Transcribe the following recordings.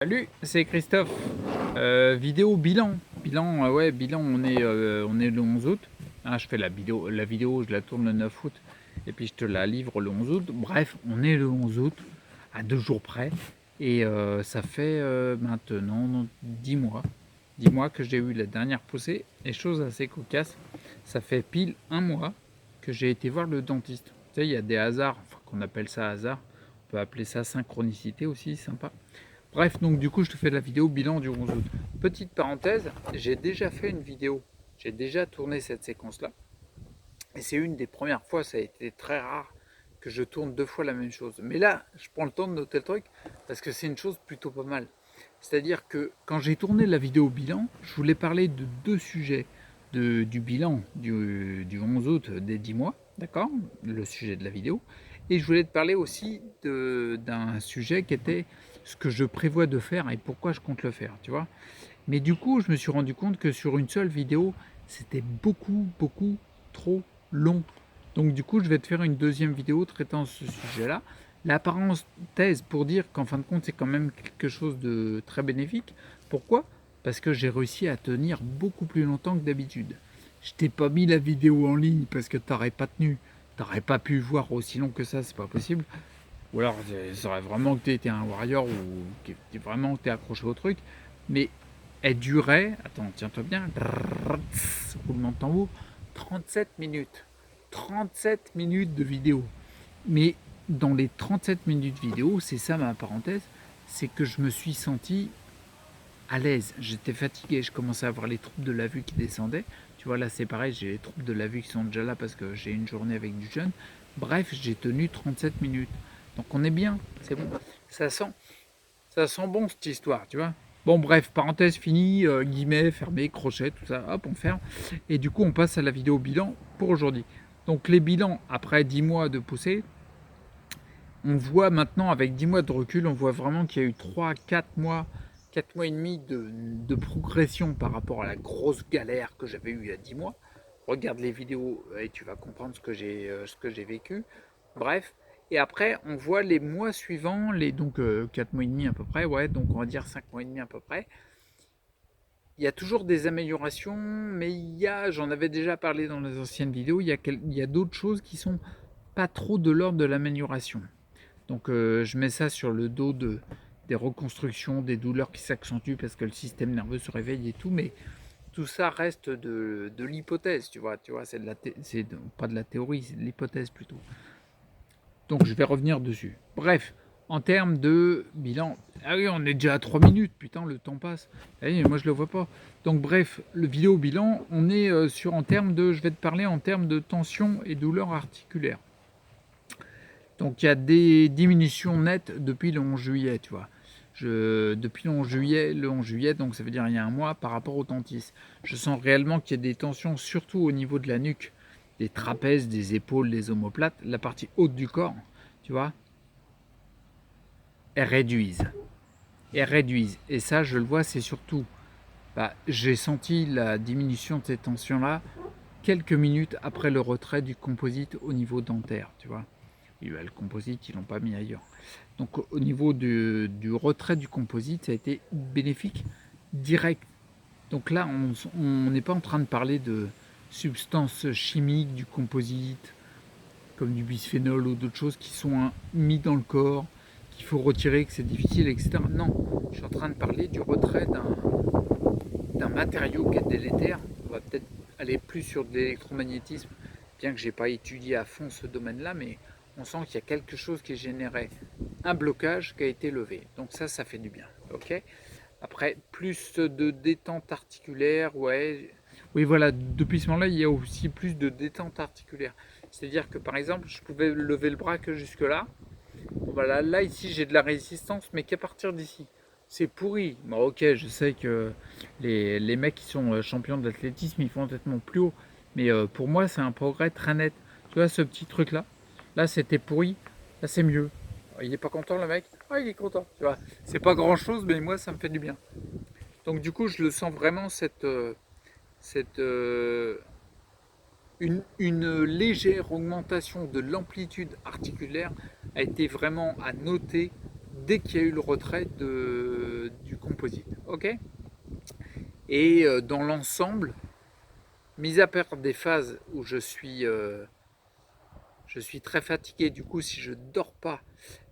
Salut, c'est Christophe. Vidéo bilan. Bilan, on est le 11 août. Ah, je fais la vidéo, je la tourne le 9 août. Et puis je te la livre le 11 août. Bref, on est le 11 août, à 2 jours près. Et ça fait maintenant 10 mois. 10 mois que j'ai eu la dernière poussée. Et chose assez cocasse, ça fait pile un mois que j'ai été voir le dentiste. Tu sais, il y a des hasards, enfin, qu'on appelle ça hasard. On peut appeler ça synchronicité aussi, sympa. Bref, donc du coup, je te fais la vidéo bilan du 11 août. Petite parenthèse, j'ai déjà fait une vidéo. J'ai déjà tourné cette séquence-là. Et c'est une des premières fois, ça a été très rare que je tourne 2 fois la même chose. Mais là, je prends le temps de noter le truc parce que c'est une chose plutôt pas mal. C'est-à-dire que quand j'ai tourné la vidéo bilan, je voulais parler de deux sujets du bilan du 11 août des 10 mois, d'accord, le sujet de la vidéo. Et je voulais te parler aussi d'un sujet qui était ce que je prévois de faire et pourquoi je compte le faire, tu vois. Mais du coup, je me suis rendu compte que sur une seule vidéo, c'était beaucoup trop long. Donc du coup, je vais te faire une deuxième vidéo traitant ce sujet-là. La parenthèse pour dire qu'en fin de compte, c'est quand même quelque chose de très bénéfique. Pourquoi? Parce que j'ai réussi à tenir beaucoup plus longtemps que d'habitude. Je t'ai pas mis la vidéo en ligne parce que t'aurais pas tenu. T'aurais pas pu voir aussi long que ça, c'est pas possible. Ou alors, ça aurait vraiment que tu étais un warrior ou que vraiment t'es accroché au truc. Mais elle durait, attends, tiens-toi bien, roulement de tambour, 37 minutes. 37 minutes de vidéo. Mais dans les 37 minutes vidéo, c'est ça ma parenthèse, c'est que je me suis senti à l'aise. J'étais fatigué, je commençais à avoir les troubles de la vue qui descendaient. Tu vois, là c'est pareil, j'ai les troubles de la vue qui sont déjà là parce que j'ai une journée avec du jeûne. Bref, j'ai tenu 37 minutes. Donc on est bien, c'est bon. Ça sent, ça sent bon cette histoire, tu vois. Bon, bref, parenthèse finie, guillemets, fermé, crochet, tout ça, hop, on ferme. Et du coup, on passe à la vidéo bilan pour aujourd'hui. Donc, les bilans après 10 mois de poussée, on voit maintenant, avec 10 mois de recul, on voit vraiment qu'il y a eu 3, 4 mois, 4 mois et demi de progression par rapport à la grosse galère que j'avais eue il y a 10 mois. Regarde les vidéos et tu vas comprendre ce que j'ai vécu. Bref, et après, on voit les mois suivants, donc 4 mois et demi à peu près, ouais, donc on va dire 5 mois et demi à peu près. Il y a toujours des améliorations, mais j'en avais déjà parlé dans les anciennes vidéos, il y a d'autres choses qui sont pas trop de l'ordre de l'amélioration. Donc je mets ça sur le dos des reconstructions, des douleurs qui s'accentuent parce que le système nerveux se réveille et tout, mais tout ça reste de l'hypothèse, tu vois, pas de la théorie, c'est de l'hypothèse plutôt. Donc je vais revenir dessus. Bref, en termes de bilan, ah oui, on est déjà à 3 minutes, putain, le temps passe. Ah oui, moi je le vois pas. Donc bref, le vidéo bilan, on est je vais te parler en termes de tension et douleur articulaire. Donc il y a des diminutions nettes depuis le 11 juillet, tu vois. Depuis le 11 juillet, donc ça veut dire il y a un mois par rapport au dentiste. Je sens réellement qu'il y a des tensions, surtout au niveau de la nuque, des trapèzes, des épaules, des omoplates, la partie haute du corps, tu vois, elles réduisent. Elles réduisent. Et ça, je le vois, c'est surtout, j'ai senti la diminution de ces tensions-là quelques minutes après le retrait du composite au niveau dentaire, tu vois. Il y a le composite, ils l'ont pas mis ailleurs. Donc au niveau du retrait du composite, ça a été bénéfique direct. Donc là, on n'est pas en train de parler de substances chimiques du composite, comme du bisphénol ou d'autres choses qui sont mis dans le corps, qu'il faut retirer, que c'est difficile, etc. Non, je suis en train de parler du retrait d'un matériau qui est délétère. On va peut-être aller plus sur de l'électromagnétisme, bien que je n'ai pas étudié à fond ce domaine-là, mais on sent qu'il y a quelque chose qui générait un blocage qui a été levé. Donc ça fait du bien. Ok. Après, plus de détente articulaire, ouais. Oui, voilà, depuis ce moment-là, il y a aussi plus de détente articulaire. C'est-à-dire que par exemple, je pouvais lever le bras que jusque-là. Bon, voilà, là, ici, j'ai de la résistance, mais qu'à partir d'ici. C'est pourri. Bon, ok, je sais que les mecs qui sont champions d'athlétisme, ils font nettement plus haut. Mais pour moi, c'est un progrès très net. Tu vois, ce petit truc-là, là, c'était pourri. Là, c'est mieux. Il est pas content, le mec. Ah, il est content. Tu vois, c'est pas grand-chose, mais moi, ça me fait du bien. Donc, du coup, je le sens vraiment, cette une légère augmentation de l'amplitude articulaire a été vraiment à noter dès qu'il y a eu le retrait du composite. Ok. Et dans l'ensemble, mis à part des phases où je suis très fatigué, du coup si je dors pas,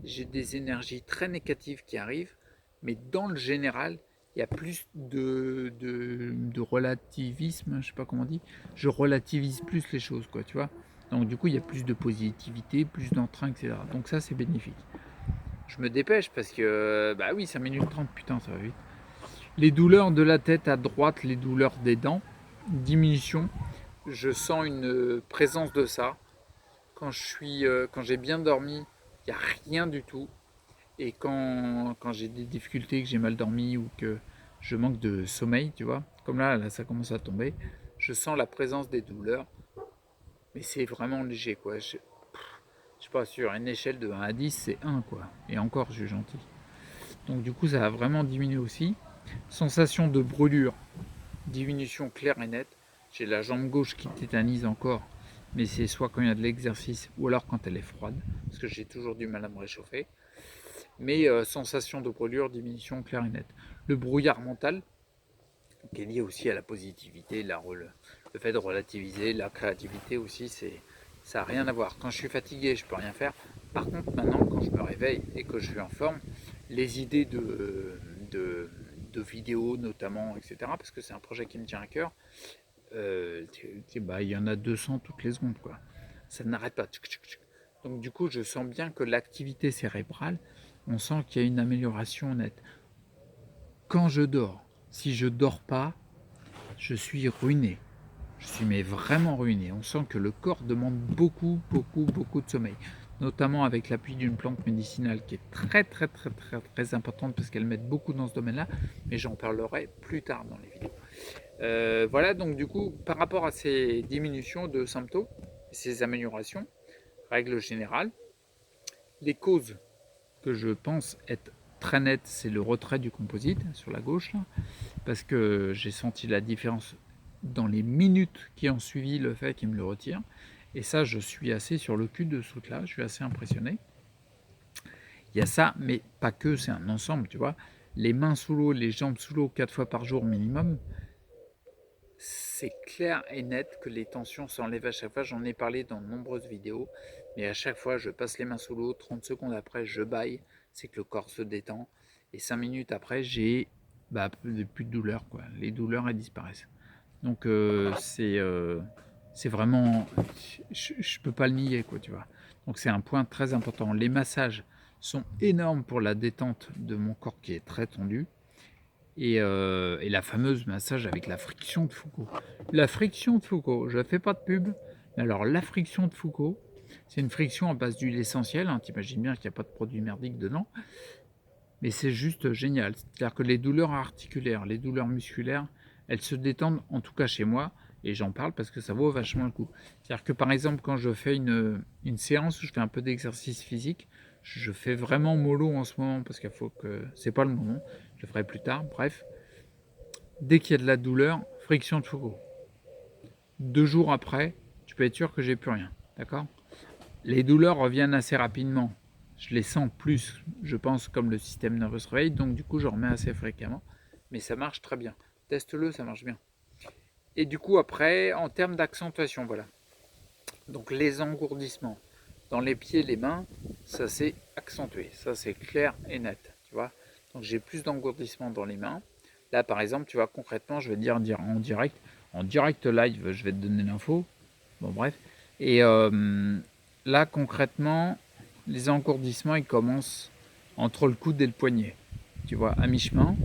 j'ai des énergies très négatives qui arrivent, mais dans le général, il y a plus de relativisme, je sais pas comment on dit, je relativise plus les choses, quoi, tu vois. Donc du coup, il y a plus de positivité, plus d'entrain, etc. Donc ça, c'est bénéfique. Je me dépêche parce que, bah oui, 5 minutes 30, putain, ça va vite. Les douleurs de la tête à droite, les douleurs des dents, diminution. Je sens une présence de ça. Quand j'ai bien dormi, il n'y a rien du tout. Et quand j'ai des difficultés, que j'ai mal dormi ou que je manque de sommeil, tu vois, comme là, ça commence à tomber, je sens la présence des douleurs. Mais c'est vraiment léger, quoi. Je sais pas, sur une échelle de 1 à 10, c'est 1, quoi. Et encore, je suis gentil. Donc du coup, ça a vraiment diminué aussi. Sensation de brûlure, diminution claire et nette. J'ai la jambe gauche qui tétanise encore, mais c'est soit quand il y a de l'exercice ou alors quand elle est froide, parce que j'ai toujours du mal à me réchauffer. Mais sensation de brûlure, diminution claire et nette. Le brouillard mental, qui est lié aussi à la positivité, le fait de relativiser, la créativité aussi, ça n'a rien à voir. Quand je suis fatigué, je peux rien faire. Par contre, maintenant, quand je me réveille et que je suis en forme, les idées de vidéos notamment, etc., parce que c'est un projet qui me tient à cœur, bah, il y en a 200 toutes les secondes, quoi. Ça n'arrête pas. Donc du coup, je sens bien que l'activité cérébrale, on sent qu'il y a une amélioration nette. Quand je dors, si je dors pas, je suis ruiné. Je suis mais vraiment ruiné. On sent que le corps demande beaucoup, beaucoup, beaucoup de sommeil. Notamment avec l'appui d'une plante médicinale qui est très, très, très, très, très importante parce qu'elle m'aide beaucoup dans ce domaine-là. Mais j'en parlerai plus tard dans les vidéos. Voilà, donc du coup, par rapport à ces diminutions de symptômes, ces améliorations, règle générale, les causes que je pense être très nettes, c'est le retrait du composite sur la gauche, là, parce que j'ai senti la différence dans les minutes qui ont suivi le fait qu'il me le retire. Et ça, je suis assez sur le cul de ce là, je suis assez impressionné. Il y a ça, mais pas que, c'est un ensemble, tu vois. Les mains sous l'eau, les jambes sous l'eau 4 fois par jour minimum, c'est clair et net que les tensions s'enlèvent à chaque fois. J'en ai parlé dans de nombreuses vidéos, mais à chaque fois, je passe les mains sous l'eau, 30 secondes après, je baille, c'est que le corps se détend. Et 5 minutes après, j'ai plus de douleur, quoi. Les douleurs, elles disparaissent. Donc, c'est vraiment. Je ne peux pas le nier, quoi, tu vois. Donc, c'est un point très important. Les massages sont énormes pour la détente de mon corps qui est très tendu et la fameuse massage avec la friction de Foucault. La friction de Foucault, je ne fais pas de pub, mais alors la friction de Foucault, c'est une friction à base d'huile essentielle, hein, t'imagines bien qu'il n'y a pas de produit merdique dedans, mais c'est juste génial. C'est-à-dire que les douleurs articulaires, les douleurs musculaires, elles se détendent, en tout cas chez moi, et j'en parle parce que ça vaut vachement le coup. C'est-à-dire que par exemple, quand je fais une séance où je fais un peu d'exercice physique, je fais vraiment mollo en ce moment parce qu'il faut que c'est pas le moment, je le ferai plus tard. Bref, dès qu'il y a de la douleur, friction de Foucault. 2 jours après, tu peux être sûr que j'ai plus rien. D'accord? Les douleurs reviennent assez rapidement. Je les sens plus, je pense, comme le système nerveux se réveille, donc du coup, je remets assez fréquemment. Mais ça marche très bien. Teste-le, ça marche bien. Et du coup, après, en termes d'accentuation, voilà. Donc les engourdissements dans les pieds, les mains, ça s'est accentué. Ça, c'est clair et net. Tu vois. Donc j'ai plus d'engourdissements dans les mains. Là, par exemple, tu vois, concrètement, je vais te dire en direct live, je vais te donner l'info. Bon, bref. Et là, concrètement, les engourdissements, ils commencent entre le coude et le poignet. Tu vois, à mi-chemin.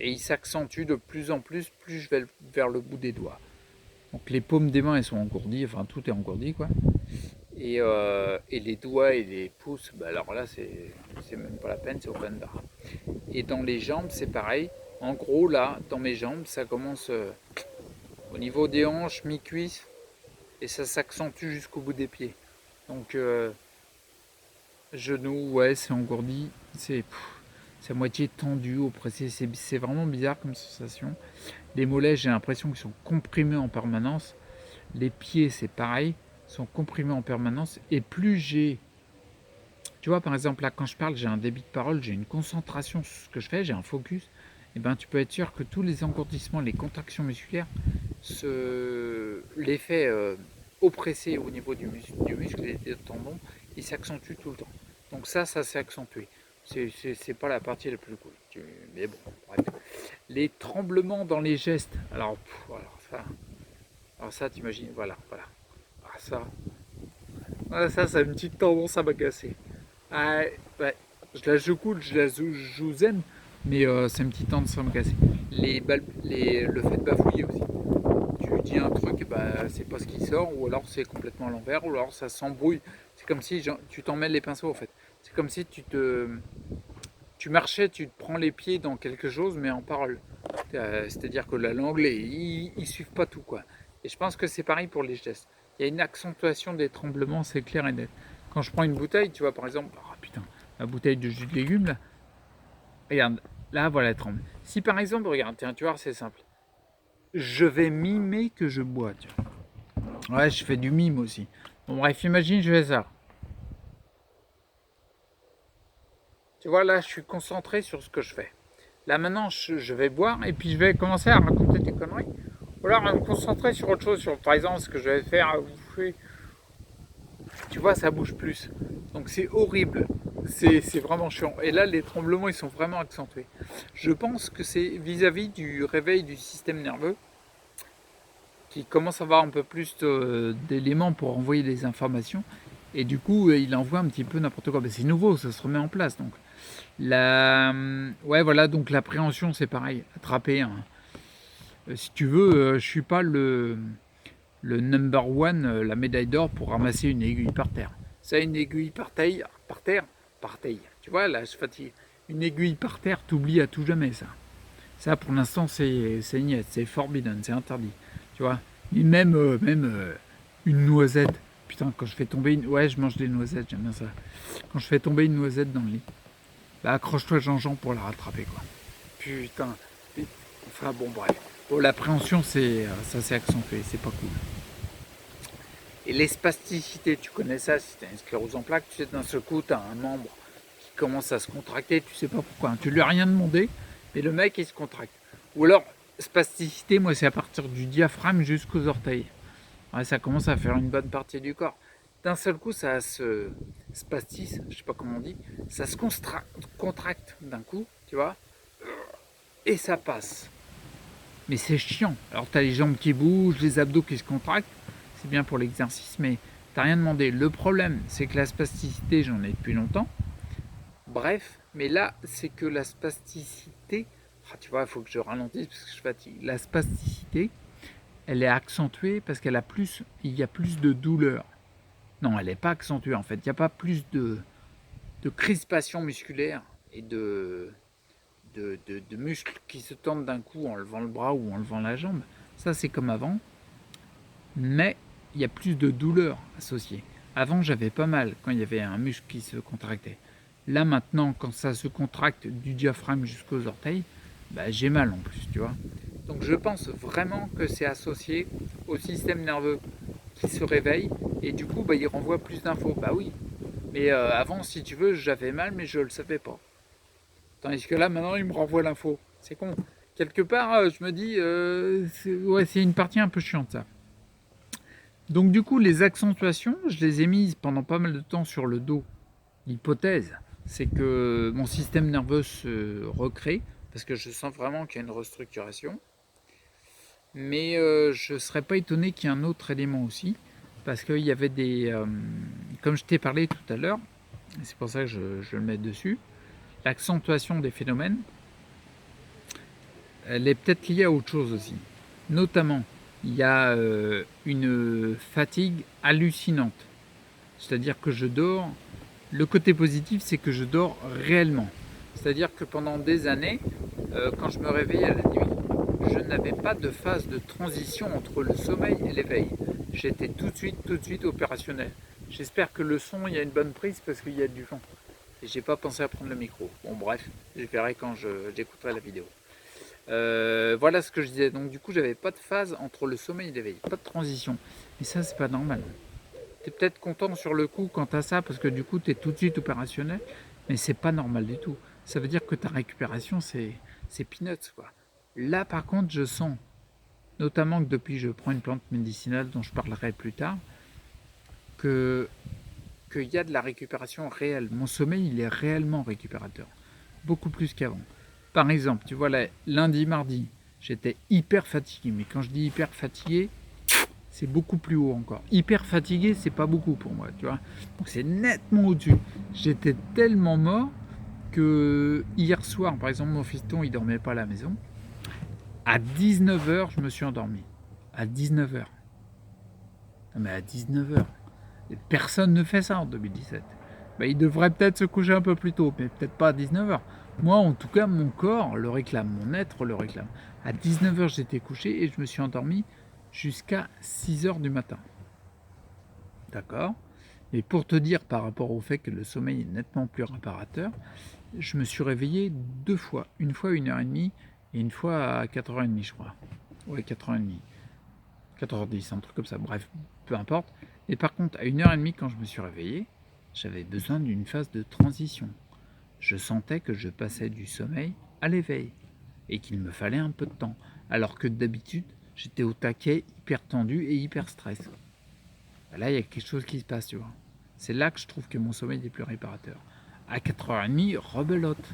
Et ils s'accentuent de plus en plus, plus je vais vers le bout des doigts. Donc les paumes des mains, elles sont engourdies, enfin tout est engourdi, quoi. Et les doigts et les pouces, bah alors là, c'est même pas la peine, c'est open bar. Et dans les jambes, c'est pareil. En gros, là, dans mes jambes, ça commence au niveau des hanches, mi-cuisse, et ça s'accentue jusqu'au bout des pieds. Donc, genoux, ouais, c'est engourdi, c'est à moitié tendu, oppressé, c'est vraiment bizarre comme sensation. Les mollets, j'ai l'impression qu'ils sont comprimés en permanence. Les pieds, c'est pareil, sont comprimés en permanence. Et plus j'ai Tu vois, par exemple, là, quand je parle, j'ai un débit de parole, j'ai une concentration sur ce que je fais, j'ai un focus. Et ben, tu peux être sûr que tous les engourdissements, les contractions musculaires, l'effet oppressé au niveau du muscle et des tendons, il s'accentue tout le temps. Donc ça s'est accentué. C'est pas la partie la plus cool. Mais bon, bref. Les tremblements dans les gestes. Alors ça, t'imagines, voilà. Ah, ça, ça a une petite tendance à m'agacer. Ah, ouais, je la joue cool, je la joue zen, mais c'est une petite tendance à m'agacer. Le fait de bafouiller aussi. Tu dis un truc, bah, c'est pas ce qui sort, ou alors c'est complètement à l'envers, ou alors ça s'embrouille. C'est comme si tu t'en mêles les pinceaux en fait. C'est comme si tu marchais, tu te prends les pieds dans quelque chose, mais en parole. C'est-à-dire que la langue, ils suivent pas tout quoi. Et je pense que c'est pareil pour les gestes. Il y a une accentuation des tremblements, c'est clair et net. Quand je prends une bouteille, tu vois par exemple, oh putain, la bouteille de jus de légumes là, regarde, là voilà, elle tremble. Si par exemple, regarde, tiens, tu vois, c'est simple. Je vais mimer que je bois, tu vois. Ouais, je fais du mime aussi. Bon bref, imagine, je fais ça. Tu vois, là, je suis concentré sur ce que je fais. Là, maintenant, je vais boire et puis je vais commencer à raconter des conneries. Ou alors à me concentrer sur autre chose, sur par exemple ce que je vais faire, bouffer. Tu vois, ça bouge plus. Donc c'est horrible. C'est vraiment chiant. Et là, les tremblements, ils sont vraiment accentués. Je pense que c'est vis-à-vis du réveil du système nerveux qui commence à avoir un peu plus d'éléments pour envoyer des informations. Et du coup, il envoie un petit peu n'importe quoi. Mais c'est nouveau, ça se remet en place. Donc ouais, voilà, donc l'appréhension, c'est pareil. Attraper un. Si tu veux, je suis pas le number one, la médaille d'or pour ramasser une aiguille par terre. Ça, une aiguille par terre, Tu vois, là, je fatigue. Une aiguille par terre, t'oublies à tout jamais ça. Ça, pour l'instant, c'est niet, c'est forbidden, c'est interdit. Tu vois, et même une noisette. Putain, quand je fais tomber une. Ouais, je mange des noisettes, j'aime bien ça. Quand je fais tomber une noisette dans le lit, bah accroche-toi Jean-Jean pour la rattraper, quoi. Putain. Enfin, bon, bref. Bon, l'appréhension, ça s'est accentué, c'est pas cool. Et les spasticités, tu connais ça, si tu as une sclérose en plaques, tu sais, d'un seul coup, tu as un membre qui commence à se contracter, tu sais pas pourquoi. Tu lui as rien demandé, mais le mec, il se contracte. Ou alors, spasticité, moi, c'est à partir du diaphragme jusqu'aux orteils. Ouais, ça commence à faire une bonne partie du corps. D'un seul coup, ça se spastise, je sais pas comment on dit, ça se contracte d'un coup, tu vois, et ça passe. Mais c'est chiant. Alors, tu as les jambes qui bougent, les abdos qui se contractent, c'est bien pour l'exercice, mais t'as rien demandé. Le problème, c'est que la spasticité, j'en ai depuis longtemps. Bref, mais là, c'est que la spasticité, tu vois, il faut que je ralentisse parce que je fatigue. La spasticité, elle est accentuée parce il y a plus de douleur. Non, elle n'est pas accentuée en fait. Il n'y a pas plus de crispation musculaire et de muscles qui se tendent d'un coup en levant le bras ou en levant la jambe. Ça, c'est comme avant. Mais il y a plus de douleur associée. Avant, j'avais pas mal quand il y avait un muscle qui se contractait. Là, maintenant, quand ça se contracte du diaphragme jusqu'aux orteils, bah, j'ai mal en plus, tu vois. Donc, je pense vraiment que c'est associé au système nerveux qui se réveille et du coup, bah, il renvoie plus d'infos. Bah oui. Mais avant, si tu veux, j'avais mal, mais je le savais pas. Tandis que là, maintenant, il me renvoie l'info. C'est con. Quelque part, je me dis, ouais, c'est une partie un peu chiante, ça. Donc du coup, les accentuations, je les ai mises pendant pas mal de temps sur le dos. L'hypothèse, c'est que mon système nerveux se recrée, parce que je sens vraiment qu'il y a une restructuration. Mais je ne serais pas étonné qu'il y ait un autre élément aussi, parce qu'il y avait des... comme je t'ai parlé tout à l'heure, c'est pour ça que je le mets dessus, l'accentuation des phénomènes, elle est peut-être liée à autre chose aussi. Notamment, il y a une fatigue hallucinante. C'est-à-dire que je dors. Le côté positif, c'est que je dors réellement. C'est-à-dire que pendant des années, quand je me réveillais à la nuit, je n'avais pas de phase de transition entre le sommeil et l'éveil. J'étais tout de suite opérationnel. J'espère que le son, il y a une bonne prise parce qu'il y a du vent. Et j'ai pas pensé à prendre le micro. Bon, bref, je verrai quand j'écouterai la vidéo. Voilà ce que je disais. Donc, du coup, j'avais pas de phase entre le sommeil et l'éveil, pas de transition. Et ça, c'est pas normal. es peut-être content sur le coup quand tu as ça, parce que du coup, tu es tout de suite opérationnel, mais c'est pas normal du tout. Ça veut dire que ta récupération, c'est peanuts, quoi. Là, par contre, je sens, notamment que depuis que je prends une plante médicinale dont je parlerai plus tard, que qu'il y a de la récupération réelle. Mon sommeil, il est réellement récupérateur, beaucoup plus qu'avant. Par exemple, tu vois, là, lundi, mardi, j'étais hyper fatigué, mais quand je dis hyper fatigué, c'est beaucoup plus haut encore. Hyper fatigué, c'est pas beaucoup pour moi, tu vois. Donc c'est nettement au-dessus. J'étais tellement mort que hier soir, par exemple, mon fiston, il dormait pas à la maison. À 19h, je me suis endormi. À 19h. Non mais à 19h. Personne ne fait ça en 2017. Ben, il devrait peut-être se coucher un peu plus tôt, mais peut-être pas à 19h. Moi, en tout cas, mon corps le réclame, mon être le réclame. À 19h, j'étais couché et je me suis endormi jusqu'à 6h du matin. D'accord. Et pour te dire par rapport au fait que le sommeil est nettement plus réparateur, je me suis réveillé 2 fois. Une fois à 1h30 et une fois à 4h30, je crois. Ouais, 4h30. 4h10, un truc comme ça. Bref, peu importe. Et par contre, à 1h30, quand je me suis réveillé, j'avais besoin d'une phase de transition. Je sentais que je passais du sommeil à l'éveil et qu'il me fallait un peu de temps. Alors que d'habitude, j'étais au taquet, hyper tendu et hyper stress. Là, il y a quelque chose qui se passe, tu vois. C'est là que je trouve que mon sommeil est plus réparateur. À 4h30, rebelote.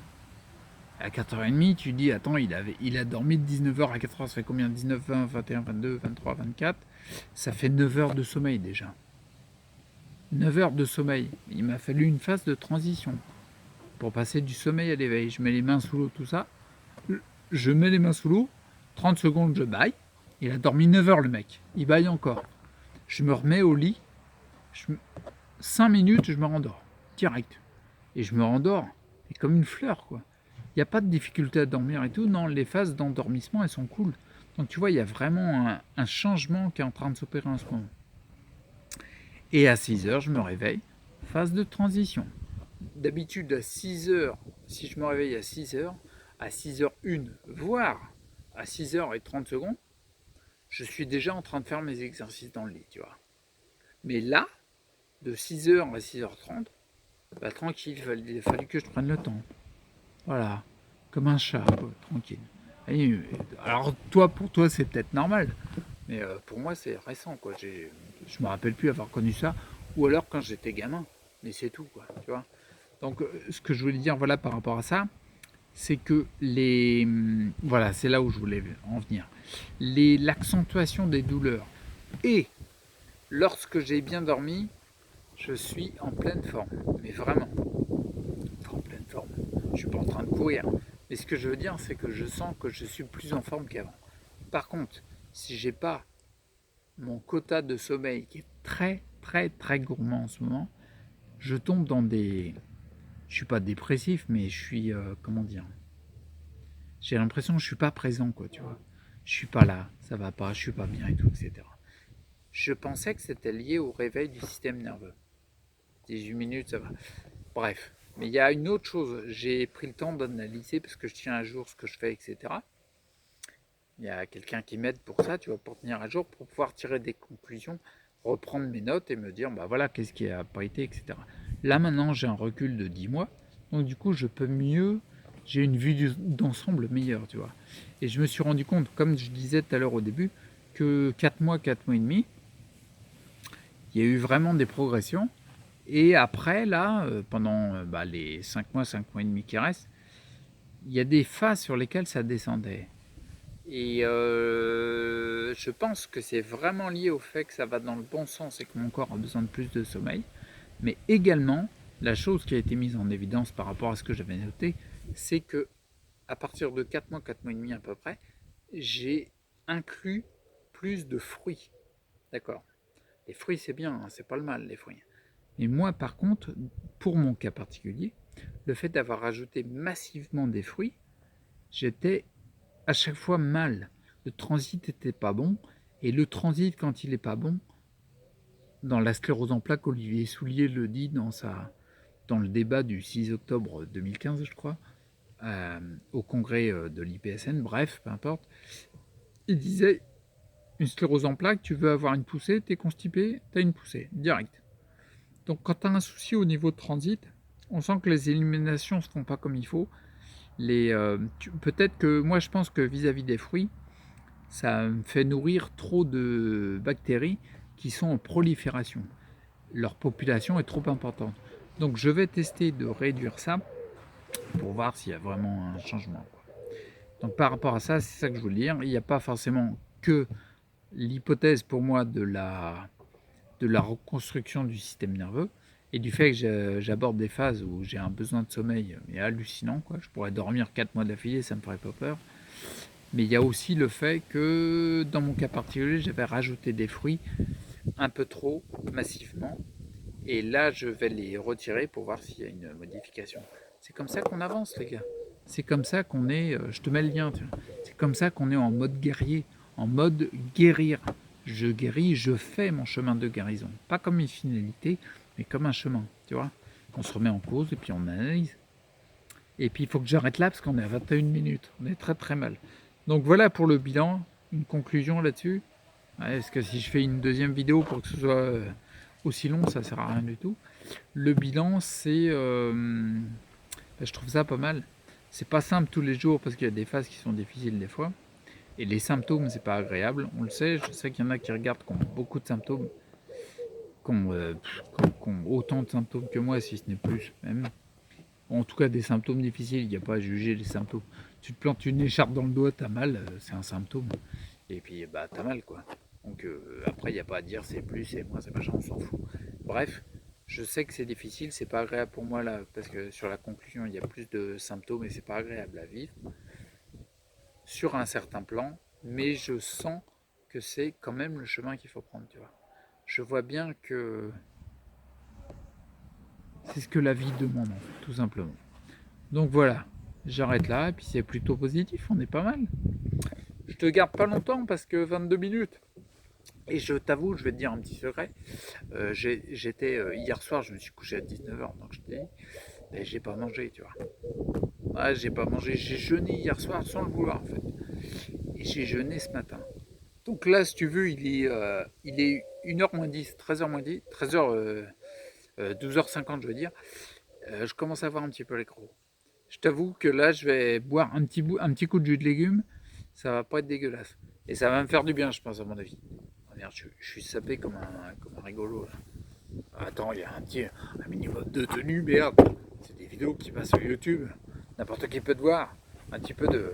À 4h30, tu dis, attends, il a dormi de 19h à 4h, ça fait combien? 19, 20, 21, 22, 23, 24. Ça fait 9 heures de sommeil déjà. 9 heures de sommeil. Il m'a fallu une phase de transition pour passer du sommeil à l'éveil. Je mets les mains sous l'eau, tout ça. Je mets les mains sous l'eau, 30 secondes, je baille. Il a dormi 9 heures, le mec. Il baille encore. Je me remets au lit. 5 minutes, je me rendors. Direct. Et je me rendors. Et comme une fleur, quoi. Il n'y a pas de difficulté à dormir et tout. Non, les phases d'endormissement, elles sont cool. Donc tu vois, il y a vraiment un changement qui est en train de s'opérer en ce moment. Et à 6 heures, je me réveille. Phase de transition. D'habitude, à 6 heures, si je me réveille à 6 heures, à 6h01, voire à 6h30 secondes, je suis déjà en train de faire mes exercices dans le lit, tu vois. Mais là, de 6h à 6h30, bah, tranquille, il a fallu que je prenne le temps. Voilà, comme un chat, quoi, tranquille. Et, alors toi, pour toi, c'est peut-être normal, mais pour moi, c'est récent, quoi. Je me rappelle plus avoir connu ça, ou alors quand j'étais gamin, mais c'est tout, quoi, tu vois. Donc, ce que je voulais dire, voilà, par rapport à ça, c'est que voilà, c'est là où je voulais en venir. L'accentuation des douleurs et lorsque j'ai bien dormi, je suis en pleine forme, mais vraiment, en pleine forme. Je ne suis pas en train de courir. Mais ce que je veux dire, c'est que je sens que je suis plus en forme qu'avant. Par contre, si j'ai pas mon quota de sommeil qui est très très très gourmand en ce moment, je tombe dans des... Je suis pas dépressif, mais je suis... comment dire? J'ai l'impression que je suis pas présent, quoi, tu vois. Je suis pas là, ça va pas, je suis pas bien et tout, etc. Je pensais que c'était lié au réveil du système nerveux. 18 minutes, ça va. Bref. Mais il y a une autre chose, j'ai pris le temps d'analyser parce que je tiens à jour ce que je fais, etc. Il y a quelqu'un qui m'aide pour ça, tu vois, pour tenir à jour, pour pouvoir tirer des conclusions, reprendre mes notes et me dire, bah voilà, qu'est-ce qui a pas été, etc. Là maintenant, j'ai un recul de 10 mois, donc du coup, je peux mieux, j'ai une vue d'ensemble meilleure, tu vois. Et je me suis rendu compte, comme je disais tout à l'heure au début, que 4 mois et demi, il y a eu vraiment des progressions. Et après, là, pendant les 5 mois et demi qui restent, il y a des phases sur lesquelles ça descendait. Et je pense que c'est vraiment lié au fait que ça va dans le bon sens et que mon corps a besoin de plus de sommeil. Mais également, la chose qui a été mise en évidence par rapport à ce que j'avais noté, c'est que à partir de 4 mois et demi à peu près, j'ai inclus plus de fruits. D'accord. Les fruits, c'est bien, hein, c'est pas le mal, les fruits. Et moi, par contre, pour mon cas particulier, le fait d'avoir rajouté massivement des fruits, j'étais à chaque fois mal. Le transit n'était pas bon. Et le transit, quand il n'est pas bon, dans la sclérose en plaques, Olivier Soulier le dit dans le débat du 6 octobre 2015, je crois, au congrès de l'IPSN, bref, peu importe. Il disait, une sclérose en plaques, tu veux avoir une poussée, t'es constipé, t'as une poussée, direct. Donc quand tu as un souci au niveau de transit, on sent que les éliminations ne se font pas comme il faut. Peut-être que moi je pense que vis-à-vis des fruits, ça me fait nourrir trop de bactéries qui sont en prolifération. Leur population est trop importante. Donc je vais tester de réduire ça pour voir s'il y a vraiment un changement, quoi. Donc par rapport à ça, c'est ça que je voulais dire. Il n'y a pas forcément que l'hypothèse pour moi de la reconstruction du système nerveux et du fait que j'aborde des phases où j'ai un besoin de sommeil mais hallucinant, quoi. Je pourrais dormir 4 mois d'affilée, ça me ferait pas peur. Mais il y a aussi le fait que dans mon cas particulier, j'avais rajouté des fruits un peu trop massivement. Et là, je vais les retirer pour voir s'il y a une modification. C'est comme ça qu'on avance, les gars. C'est comme ça qu'on est. Je te mets le lien. C'est comme ça qu'on est en mode guerrier, en mode guérir. Je guéris, je fais mon chemin de guérison. Pas comme une finalité, mais comme un chemin. Tu vois. On se remet en cause et puis on analyse. Et puis il faut que j'arrête là parce qu'on est à 21 minutes. On est très très mal. Donc voilà pour le bilan. Une conclusion là-dessus. Ouais, parce que si je fais une deuxième vidéo pour que ce soit aussi long, ça sert à rien du tout. Le bilan, c'est, je trouve ça pas mal. C'est pas simple tous les jours parce qu'il y a des phases qui sont difficiles des fois. Et les symptômes, c'est pas agréable. On le sait. Je sais qu'il y en a qui regardent qui ont beaucoup de symptômes, qui ont autant de symptômes que moi, si ce n'est plus même. En tout cas, des symptômes difficiles. Il n'y a pas à juger les symptômes. Tu te plantes une écharpe dans le doigt, t'as mal, c'est un symptôme. Et puis, bah, t'as mal, quoi. Donc, après, il n'y a pas à dire c'est plus, c'est moins, c'est machin, on s'en fout. Bref, je sais que c'est difficile, c'est pas agréable pour moi là, parce que sur la conclusion, il y a plus de symptômes et c'est pas agréable à vivre sur un certain plan, mais je sens que c'est quand même le chemin qu'il faut prendre, tu vois. Je vois bien que c'est ce que la vie demande, en fait, tout simplement. Donc voilà, j'arrête là, et puis c'est plutôt positif, on est pas mal. Je te garde pas longtemps parce que 22 minutes. Et je t'avoue, je vais te dire un petit secret. J'étais hier soir, je me suis couché à 19h, donc je t'ai dit, et j'ai pas mangé, tu vois. Ouais, j'ai pas mangé, j'ai jeûné hier soir sans le vouloir en fait. Et j'ai jeûné ce matin. Donc là, si tu veux, il est 1h moins 10, 13h moins 10, 13h, 12h50, je veux dire. Je commence à avoir un petit peu les crocs. Je t'avoue que là, je vais boire un petit coup de jus de légumes. Ça va pas être dégueulasse. Et ça va me faire du bien, je pense, à mon avis. Oh merde, je suis sapé comme un rigolo. Là. Attends, il y a un minimum de tenue, merde. C'est des vidéos qui passent sur YouTube. N'importe qui peut te voir. Un petit peu de.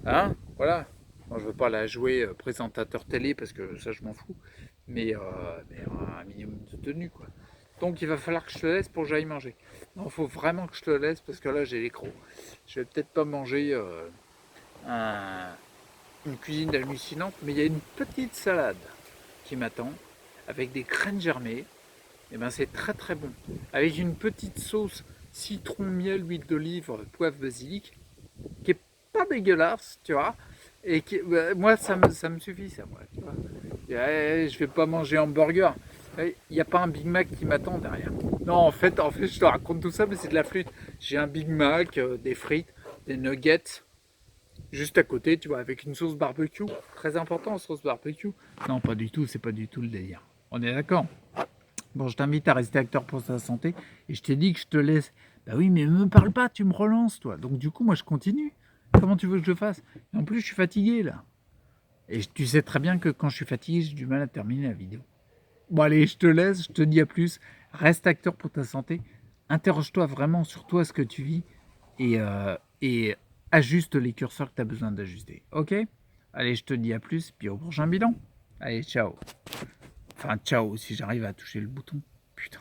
Hein. Voilà. Bon, je veux pas la jouer présentateur télé parce que ça, je m'en fous. Mais un minimum de tenue, quoi. Donc il va falloir que je te laisse pour que j'aille manger. Non, il faut vraiment que je te laisse parce que là j'ai les crocs. Je vais peut-être pas manger un- une cuisine hallucinante, mais il y a une petite salade qui m'attend avec des graines germées. Et ben c'est très très bon. Avec une petite sauce citron, miel, huile d'olive, poivre, basilic, qui est pas dégueulasse, tu vois. Et bah, moi ça me suffit ça, moi, tu vois. Et, je vais pas manger hamburger. Il n'y a pas un Big Mac qui m'attend derrière. Non, en fait, je te raconte tout ça, mais c'est de la flûte. J'ai un Big Mac, des frites, des nuggets, juste à côté, tu vois, avec une sauce barbecue. Très important, sauce barbecue. Non, pas du tout, c'est pas du tout le délire. On est d'accord. Bon, je t'invite à rester acteur pour ta santé. Et je t'ai dit que je te laisse. Bah oui, mais me parle pas, tu me relances, toi. Donc du coup, moi, je continue. Comment tu veux que je fasse? Et en plus, je suis fatigué, là. Et tu sais très bien que quand je suis fatigué, j'ai du mal à terminer la vidéo. Bon allez, je te laisse, je te dis à plus. Reste acteur pour ta santé. Interroge-toi vraiment sur toi, ce que tu vis. Et ajuste les curseurs que tu as besoin d'ajuster. Ok? Allez, je te dis à plus, puis au prochain bilan. Allez, ciao. Enfin, ciao, si j'arrive à toucher le bouton. Putain.